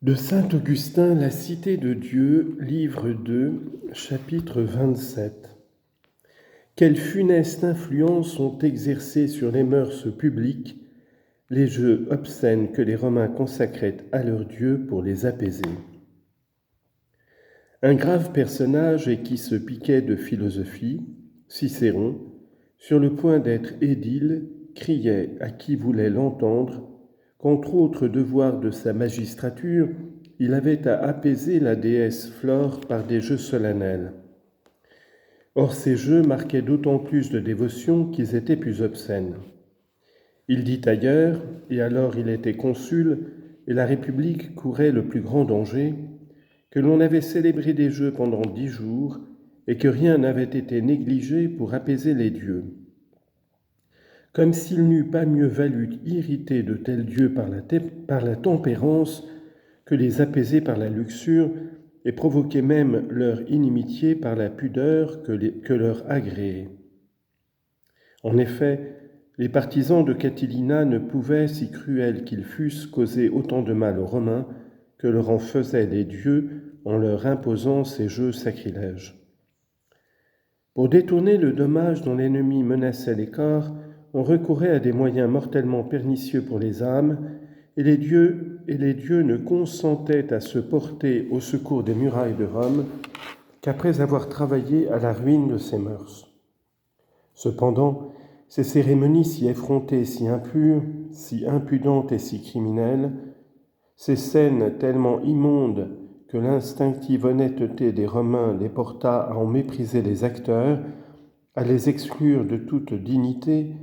De saint Augustin, La Cité de Dieu, livre 2, chapitre 27. Quelle funeste influence ont exercé sur les mœurs publiques les jeux obscènes que les Romains consacraient à leurs dieux pour les apaiser. Un grave personnage et qui se piquait de philosophie, Cicéron, sur le point d'être édile, criait à qui voulait l'entendre qu'entre autres devoirs de sa magistrature, il avait à apaiser la déesse Flore par des jeux solennels. Or ces jeux marquaient d'autant plus de dévotion qu'ils étaient plus obscènes. Il dit ailleurs, et alors il était consul, et la République courait le plus grand danger, que l'on avait célébré des jeux pendant 10 jours, et que rien n'avait été négligé pour apaiser les dieux. Comme s'il n'eût pas mieux valu irriter de tels dieux par la tempérance que les apaiser par la luxure et provoquer même leur inimitié par la pudeur que leur agréait. En effet, les partisans de Catilina ne pouvaient, si cruels qu'ils fussent, causer autant de mal aux Romains que leur en faisaient les dieux en leur imposant ces jeux sacrilèges. Pour détourner le dommage dont l'ennemi menaçait les corps, on recourait à des moyens mortellement pernicieux pour les âmes, et les dieux ne consentaient à se porter au secours des murailles de Rome qu'après avoir travaillé à la ruine de ses mœurs. Cependant, ces cérémonies si effrontées, si impures, si impudentes et si criminelles, ces scènes tellement immondes que l'instinctive honnêteté des Romains les porta à en mépriser les acteurs, à les exclure de toute dignité,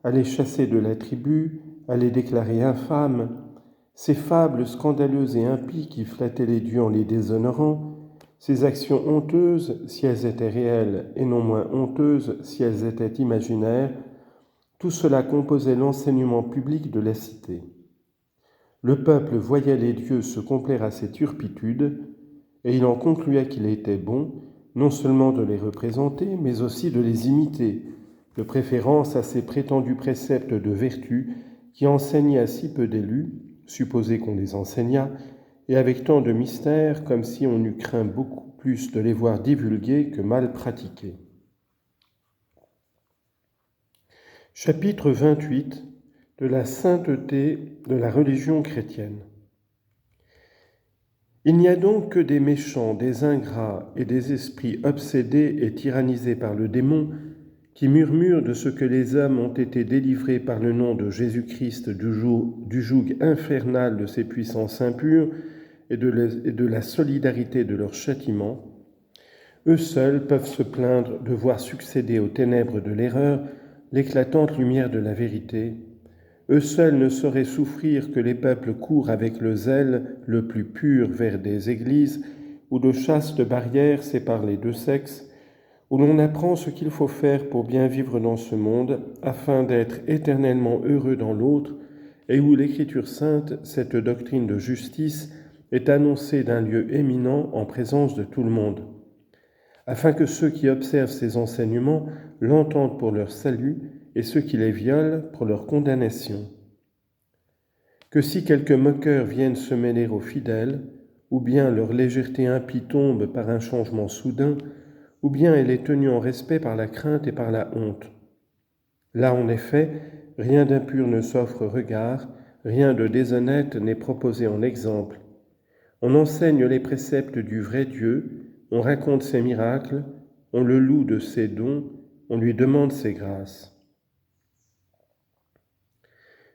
à les chasser de la tribu, à les déclarer infâmes, ces fables scandaleuses et impies qui flattaient les dieux en les déshonorant, ces actions honteuses si elles étaient réelles et non moins honteuses si elles étaient imaginaires, tout cela composait l'enseignement public de la cité. Le peuple voyait les dieux se complaire à ces turpitudes, et il en concluait qu'il était bon non seulement de les représenter, mais aussi de les imiter, de préférence à ces prétendus préceptes de vertu qui enseignaient à si peu d'élus, supposé qu'on les enseignât, et avec tant de mystère, comme si on eût craint beaucoup plus de les voir divulgués que mal pratiqués. Chapitre 28 de la sainteté de la religion chrétienne. Il n'y a donc que des méchants, des ingrats et des esprits obsédés et tyrannisés par le démon qui murmurent de ce que les hommes ont été délivrés par le nom de Jésus-Christ du joug infernal de ces puissances impures et de la solidarité de leur châtiment. Eux seuls peuvent se plaindre de voir succéder aux ténèbres de l'erreur l'éclatante lumière de la vérité. Eux seuls ne sauraient souffrir que les peuples courent avec le zèle le plus pur vers des églises où de chastes barrières séparent les deux sexes, où l'on apprend ce qu'il faut faire pour bien vivre dans ce monde afin d'être éternellement heureux dans l'autre, et où l'Écriture sainte, cette doctrine de justice, est annoncée d'un lieu éminent en présence de tout le monde, afin que ceux qui observent ces enseignements l'entendent pour leur salut et ceux qui les violent pour leur condamnation. Que si quelques moqueurs viennent se mêler aux fidèles, ou bien leur légèreté impie tombe par un changement soudain, ou bien elle est tenue en respect par la crainte et par la honte. Là, en effet, rien d'impur ne s'offre au regard, rien de déshonnête n'est proposé en exemple. On enseigne les préceptes du vrai Dieu, on raconte ses miracles, on le loue de ses dons, on lui demande ses grâces.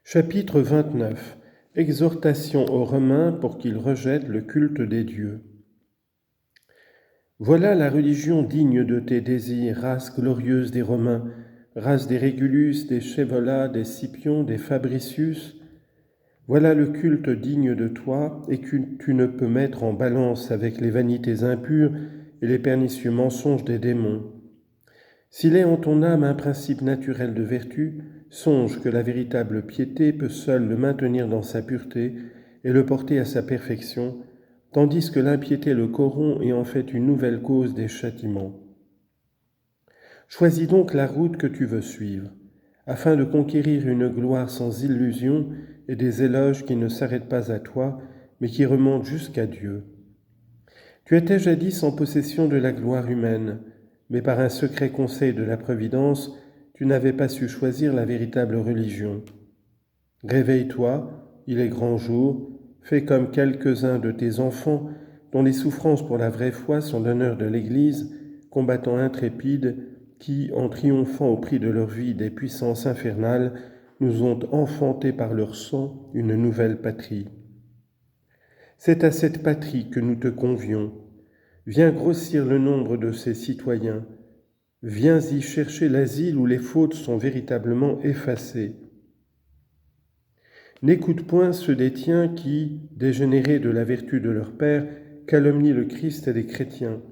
Chapitre 29. Exhortation aux Romains pour qu'ils rejettent le culte des dieux. Voilà la religion digne de tes désirs, race glorieuse des Romains, race des Régulus, des Scaevola, des Scipion, des Fabricius. Voilà le culte digne de toi et que tu ne peux mettre en balance avec les vanités impures et les pernicieux mensonges des démons. S'il est en ton âme un principe naturel de vertu, songe que la véritable piété peut seule le maintenir dans sa pureté et le porter à sa perfection, tandis que l'impiété le corrompt et en fait une nouvelle cause des châtiments. Choisis donc la route que tu veux suivre, afin de conquérir une gloire sans illusion et des éloges qui ne s'arrêtent pas à toi mais qui remonte jusqu'à Dieu. Tu étais jadis en possession de la gloire humaine, mais par un secret conseil de la Providence, tu n'avais pas su choisir la véritable religion. Réveille-toi, il est grand jour, fais comme quelques-uns de tes enfants, dont les souffrances pour la vraie foi sont l'honneur de l'Église, combattants intrépides, qui, en triomphant au prix de leur vie des puissances infernales, nous ont enfanté par leur sang une nouvelle patrie. C'est à cette patrie que nous te convions. Viens grossir le nombre de ses citoyens. Viens y chercher l'asile où les fautes sont véritablement effacées. N'écoute point ceux des tiens qui, dégénérés de la vertu de leur père, calomnient le Christ et les chrétiens,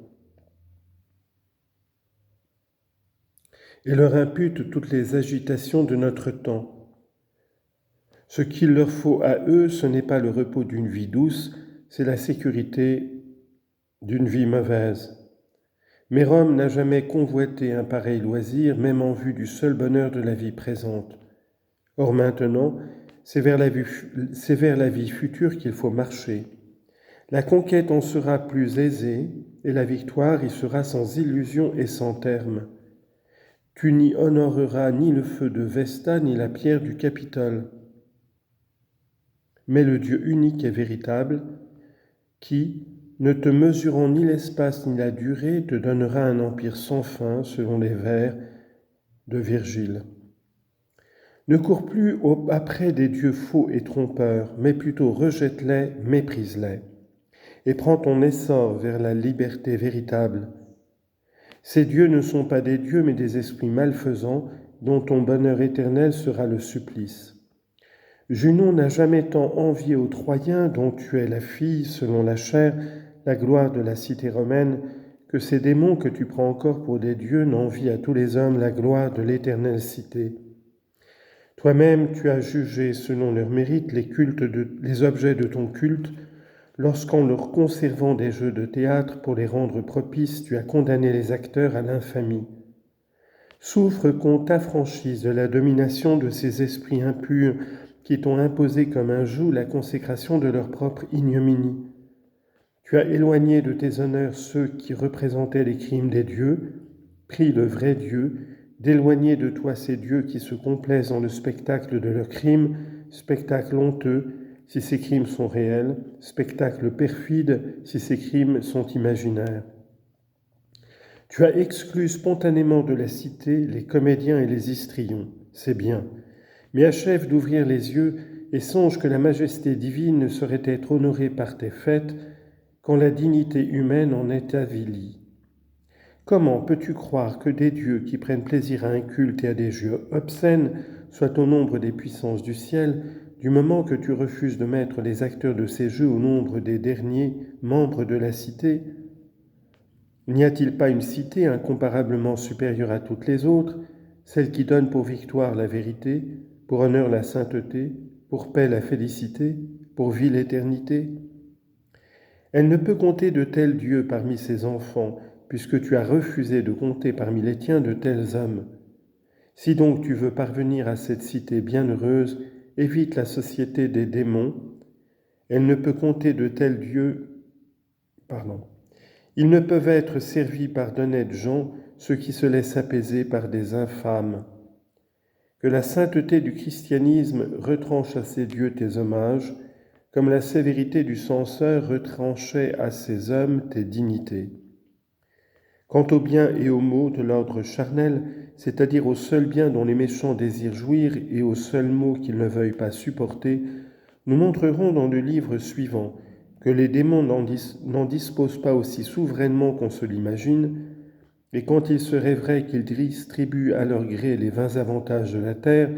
et leur imputent toutes les agitations de notre temps. Ce qu'il leur faut à eux, ce n'est pas le repos d'une vie douce, c'est la sécurité d'une vie mauvaise. Mais Rome n'a jamais convoité un pareil loisir, même en vue du seul bonheur de la vie présente. Or maintenant, c'est vers la vie future qu'il faut marcher. La conquête en sera plus aisée, et la victoire y sera sans illusion et sans terme. Tu n'y honoreras ni le feu de Vesta, ni la pierre du Capitole. Mais le Dieu unique et véritable, qui, ne te mesurant ni l'espace ni la durée, te donnera un empire sans fin, selon les vers de Virgile. Ne cours plus après des dieux faux et trompeurs, mais plutôt rejette-les, méprise-les, et prends ton essor vers la liberté véritable. Ces dieux ne sont pas des dieux, mais des esprits malfaisants, dont ton bonheur éternel sera le supplice. Junon n'a jamais tant envié aux Troyens, dont tu es la fille, selon la chair, la gloire de la cité romaine, que ces démons que tu prends encore pour des dieux n'envient à tous les hommes la gloire de l'éternelle cité. Toi-même, tu as jugé selon leur mérite les objets de ton culte, lorsqu'en leur conservant des jeux de théâtre pour les rendre propices, tu as condamné les acteurs à l'infamie. Souffre qu'on t'affranchisse de la domination de ces esprits impurs qui t'ont imposé comme un joug la consécration de leur propre ignominie. Tu as éloigné de tes honneurs ceux qui représentaient les crimes des dieux, prie le vrai Dieu, d'éloigner de toi ces dieux qui se complaisent dans le spectacle de leurs crimes, spectacle honteux si ces crimes sont réels, spectacle perfide si ces crimes sont imaginaires. Tu as exclu spontanément de la cité les comédiens et les histrions, c'est bien, mais achève d'ouvrir les yeux et songe que la majesté divine ne saurait être honorée par tes fêtes quand la dignité humaine en est avilie. Comment peux-tu croire que des dieux qui prennent plaisir à un culte et à des jeux obscènes soient au nombre des puissances du ciel, du moment que tu refuses de mettre les acteurs de ces jeux au nombre des derniers membres de la cité? N'y a-t-il pas une cité incomparablement supérieure à toutes les autres, celle qui donne pour victoire la vérité, pour honneur la sainteté, pour paix la félicité, pour vie l'éternité? Elle ne peut compter de tels dieux parmi ses enfants, puisque tu as refusé de compter parmi les tiens de tels hommes. Si donc tu veux parvenir à cette cité bienheureuse, évite la société des démons. Elle ne peut compter de tels dieux. Ils ne peuvent être servis par d'honnêtes gens, ceux qui se laissent apaiser par des infâmes. Que la sainteté du christianisme retranche à ces dieux tes hommages, comme la sévérité du censeur retranchait à ces hommes tes dignités. Quant au bien et au maux de l'ordre charnel, c'est-à-dire au seul bien dont les méchants désirent jouir et au seul maux qu'ils ne veuillent pas supporter, nous montrerons dans le livre suivant que les démons n'en disposent pas aussi souverainement qu'on se l'imagine, et quand il serait vrai qu'ils distribuent à leur gré les vains avantages de la terre,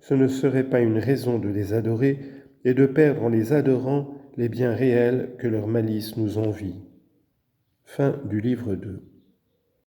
ce ne serait pas une raison de les adorer et de perdre en les adorant les biens réels que leur malice nous envie. Fin du livre 2.